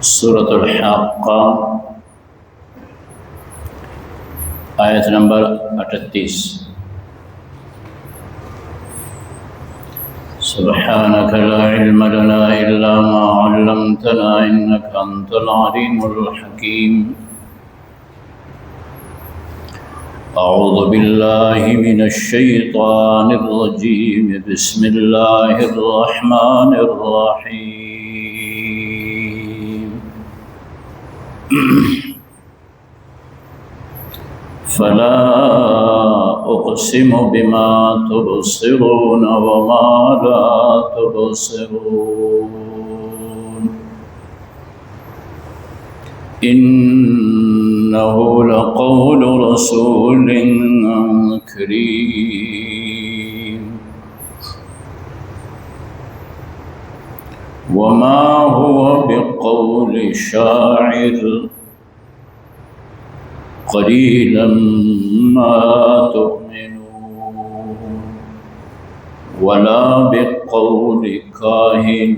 سورۃ الحاقہ آیت نمبر 38۔ سبحانك لا علم لنا إلا ما علمتنا إنك أنت العليم الحكيم۔ أعوذ بالله من الشيطان الرجيم، بسم الله الرحمن الرحيم۔ فلا أقسم بما تبصرون وما لا تبصرون، إنه لقول رسول كريم، وما هو بقول شاعر قليلا ما تؤمنون، ولا بقول كاهن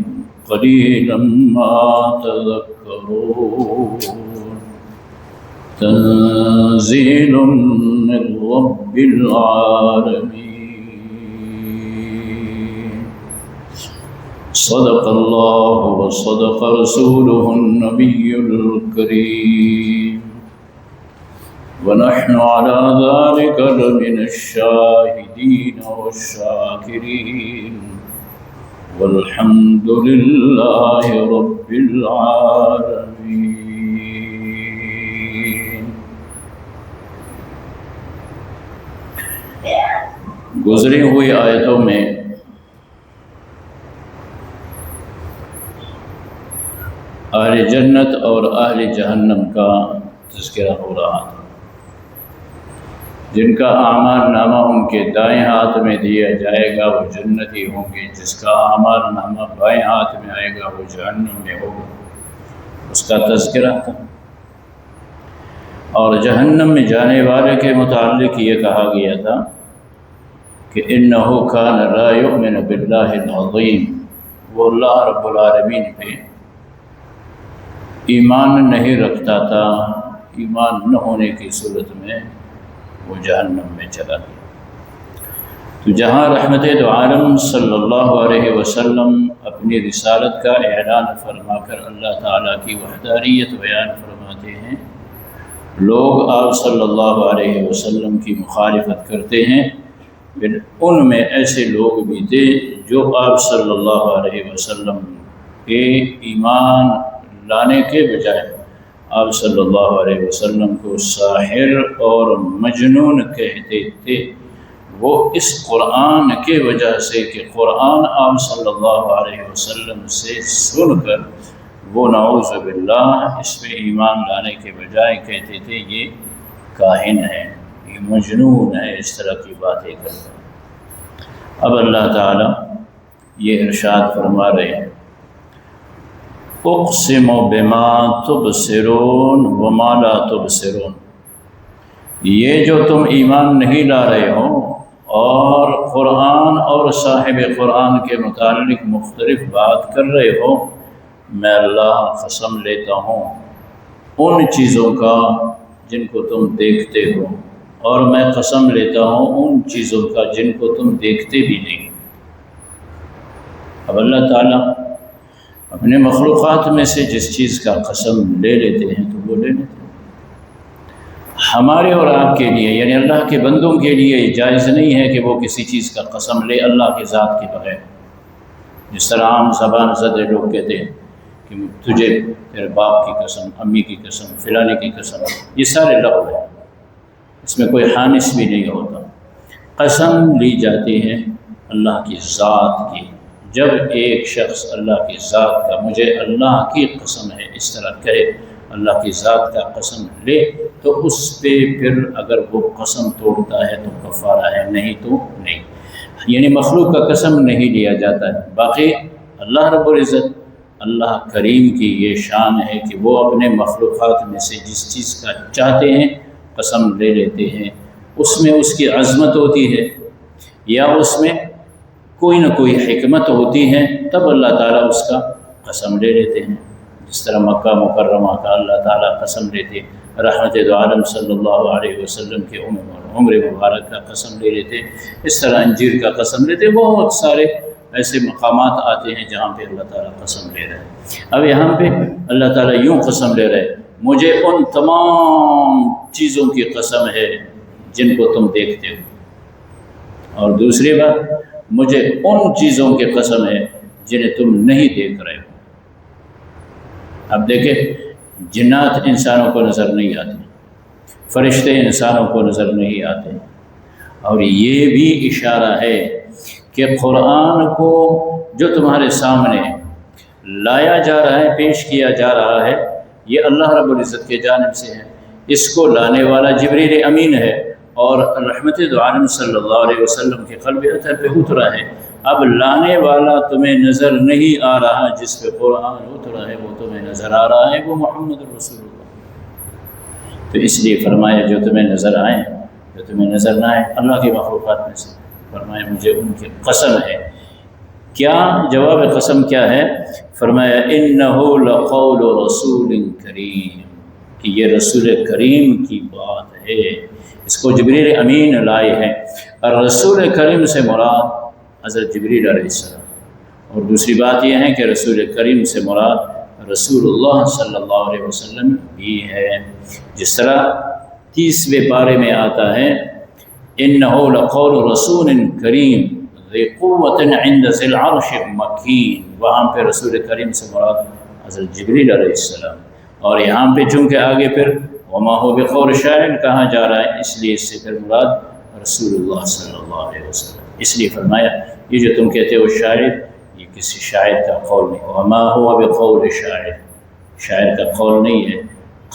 قليلا ما تذكرون، تنزيل من رب العالمين۔ صدق الله وصدق رسوله النبي الكريم، ونحن على ذلك لمن الشاهدين والشاكرين، والحمد لله رب العالمين۔ گزری ہوئی آیتوں میں اہل جنت اور اہل جہنم کا تذکرہ ہو رہا تھا۔ جن کا اعمال نامہ ان کے دائیں ہاتھ میں دیا جائے گا وہ جنتی ہوں گے، جس کا اعمال نامہ بائیں ہاتھ میں آئے گا وہ جہنم میں ہوگا، اس کا تذکرہ تھا۔ اور جہنم میں جانے والے کے متعلق یہ کہا گیا تھا کہ انہ کان لا یؤمن باللہ العظیم، وہ اللہ رب العالمین پہ ایمان نہیں رکھتا تھا، ایمان نہ ہونے کی صورت میں وہ جہنم میں چلا گیا۔ تو جہاں رحمت دو عالم صلی اللہ علیہ وسلم اپنی رسالت کا اعلان فرما کر اللہ تعالیٰ کی وحدانیت بیان فرماتے ہیں، لوگ آپ صلی اللہ علیہ وسلم کی مخالفت کرتے ہیں، پھر ان میں ایسے لوگ بھی تھے جو آپ صلی اللہ علیہ وسلم کے ایمان لانے کے بجائے آپ صلی اللہ علیہ وسلم کو ساحر اور مجنون کہتے تھے۔ وہ اس قرآن کے وجہ سے کہ قرآن آپ صلی اللہ علیہ وسلم سے سن کر وہ نعوذ باللہ اس پہ ایمان لانے کے بجائے کہتے تھے یہ کاہن ہے، یہ مجنون ہے، اس طرح کی باتیں کرتا ہے۔ اب اللہ تعالیٰ یہ ارشاد فرما رہے ہیں، اقسم بما تبصرون وما لا تبصرون، یہ جو تم ایمان نہیں لا رہے ہو اور قرآن اور صاحب قرآن کے متعلق مختلف بات کر رہے ہو، میں اللہ قسم لیتا ہوں ان چیزوں کا جن کو تم دیکھتے ہو، اور میں قسم لیتا ہوں ان چیزوں کا جن کو تم دیکھتے بھی نہیں۔ اب اللہ تعالیٰ اپنے مخلوقات میں سے جس چیز کا قسم لے لیتے ہیں تو وہ لے لیتے ہیں۔ ہمارے اور آپ کے لیے یعنی اللہ کے بندوں کے لیے جائز نہیں ہے کہ وہ کسی چیز کا قسم لے اللہ کے ذات کے بغیر۔ جس طرح عام زبان زدے لوگ کہتے ہیں کہ تجھے تیرے باپ کی قسم، امی کی قسم، فلانے کی قسم، یہ سارے لفظ ہیں، اس میں کوئی حانث بھی نہیں ہوتا۔ قسم لی جاتی ہے اللہ کی ذات کی۔ جب ایک شخص اللہ کی ذات کا مجھے اللہ کی قسم ہے اس طرح کہے، اللہ کی ذات کا قسم لے، تو اس پہ پھر اگر وہ قسم توڑتا ہے تو کفارہ ہے، نہیں تو نہیں۔ یعنی مخلوق کا قسم نہیں لیا جاتا ہے۔ باقی اللہ رب العزت، اللہ کریم کی یہ شان ہے کہ وہ اپنے مخلوقات میں سے جس چیز کا چاہتے ہیں قسم لے لیتے ہیں۔ اس میں اس کی عظمت ہوتی ہے یا اس میں کوئی نہ کوئی حکمت ہوتی ہے تب اللہ تعالیٰ اس کا قسم لے لیتے ہیں. جس طرح مکہ مکرمہ کا اللہ تعالیٰ قسم لیتے، رحمت دو عالم صلی اللہ علیہ وسلم کے عمر مبارک کا قسم لے لیتے، اس طرح انجیر کا قسم لیتے. بہت سارے ایسے مقامات آتے ہیں جہاں پہ اللہ تعالیٰ قسم لے رہے ہیں. اب یہاں پہ اللہ تعالیٰ یوں قسم لے رہے، مجھے ان تمام چیزوں کی قسم ہے جن کو تم دیکھتے ہو، اور دوسری بات مجھے ان چیزوں کی قسم ہے جنہیں تم نہیں دیکھ رہے ہو. اب دیکھیں، جنات انسانوں کو نظر نہیں آتے، فرشتے انسانوں کو نظر نہیں آتے، اور یہ بھی اشارہ ہے کہ قرآن کو جو تمہارے سامنے لایا جا رہا ہے، پیش کیا جا رہا ہے، یہ اللہ رب العزت کے جانب سے ہے. اس کو لانے والا جبریل امین ہے اور رحمت دو عالم صلی اللہ علیہ وسلم کے قلب اطہر پہ اترا ہے. اب لانے والا تمہیں نظر نہیں آ رہا، جس پہ قرآن اترا ہے وہ تمہیں نظر آ رہا ہے، وہ محمد رسول اللہ. تو اس لیے فرمایا جو تمہیں نظر آئیں، جو تمہیں نظر نہ آئیں اللہ کی مخلوقات میں سے، فرمایا مجھے ان کی قسم ہے. کیا جواب قسم کیا ہے؟ فرمایا انہ لقول رسول کریم، کہ یہ رسول کریم کی بات ہے. اس کو جبریل امین لائے ہیں، اور رسول کریم سے مراد حضرت جبریل علیہ السلام. اور دوسری بات یہ ہے کہ رسول کریم سے مراد رسول اللہ صلی اللہ علیہ وسلم بھی ہے. جس طرح 30ویں پارے میں آتا ہے انہ لقول رسول کریم ذی قوت عند ذی العرش مکین، وہاں پہ رسول کریم سے مراد حضرت جبریل علیہ السلام. اور یہاں پہ چونکہ آگے پھر وما هو بقول شاعر کہا جا رہا ہے، اس لیے اس سے پھر مراد رسول اللہ صلی اللہ علیہ وسلم. اس لیے فرمایا یہ جو تم کہتے ہو شاعر، یہ کسی شاعر کا قول نہیں. وما هو بقول شاعر، شاعر کا قول نہیں ہے.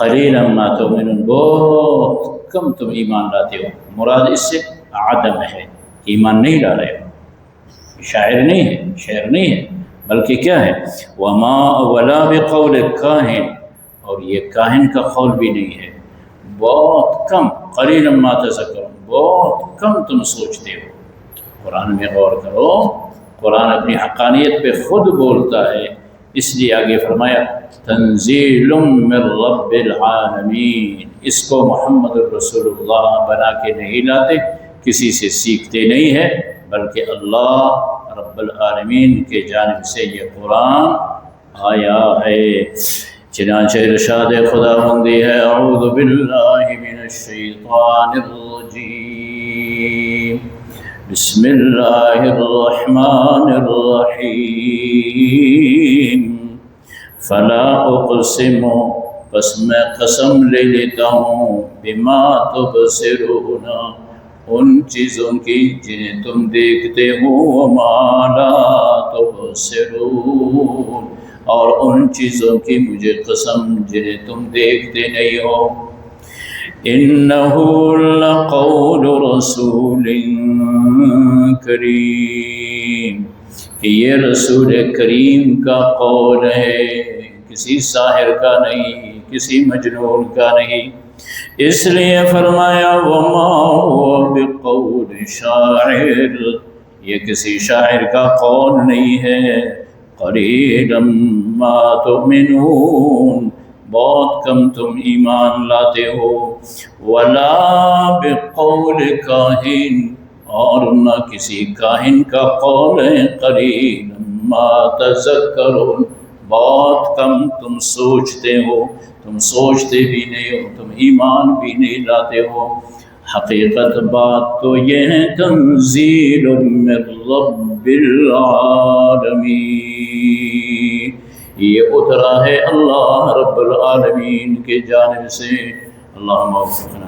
قلیلا ما تؤمنون، بہت کم تم ایمان لاتے ہو. مراد اس سے عدم ہے، ایمان نہیں لا رہے ہو. شاعر نہیں ہے، شعر نہیں ہے، بلکہ کیا ہے؟ وما ولا بقول کاہن، اور یہ کاہن کا قول بھی نہیں ہے. بہت کم، قلیلا ما تذکرون، بہت کم تم سوچتے ہو. قرآن میں غور کرو، قرآن اپنی حقانیت پہ خود بولتا ہے. اس لیے آگے فرمایا تنزیل من رب العالمین، اس کو محمد الرسول اللہ بنا کے نہیں لاتے، کسی سے سیکھتے نہیں ہے، بلکہ اللہ رب العالمین کے جانب سے یہ قرآن آیا ہے. چنانچہ ارشاد خداوندی ہے اعوذ باللہ من الشیطان الرجیم بسم اللہ الرحمن الرحیم فلا اقسم، پس میں قسم لے لیتا ہوں بما تبصرون، ان چیزوں کی جنہیں تم دیکھتے ہو، وما لا تبصرون، اور ان چیزوں کی مجھے قسم جنہیں تم دیکھتے نہیں ہو. انہ لقول رسول کریم، کہ یہ رسول کریم کا قول ہے، کسی ساحر کا نہیں، کسی مجنون کا نہیں. اس لیے فرمایا وما هو بقول شاعر، یہ کسی شاعر کا قول نہیں ہے. قلیلا ما تؤمنون، بہت کم تم ایمان لاتے ہو. ولا بقول کاہن، اور نہ کسی کاہن کا قول ہے. قلیلا ما تذکرون، بہت کم تم سوچتے ہو. تم سوچتے بھی نہیں ہو، تم ایمان بھی نہیں لاتے ہو. حقیقت بات تو یہ ہے تنزیل من رب العالمین، یہ اترا ہے اللہ رب العالمین کے جانب سے. اللہم وفقنا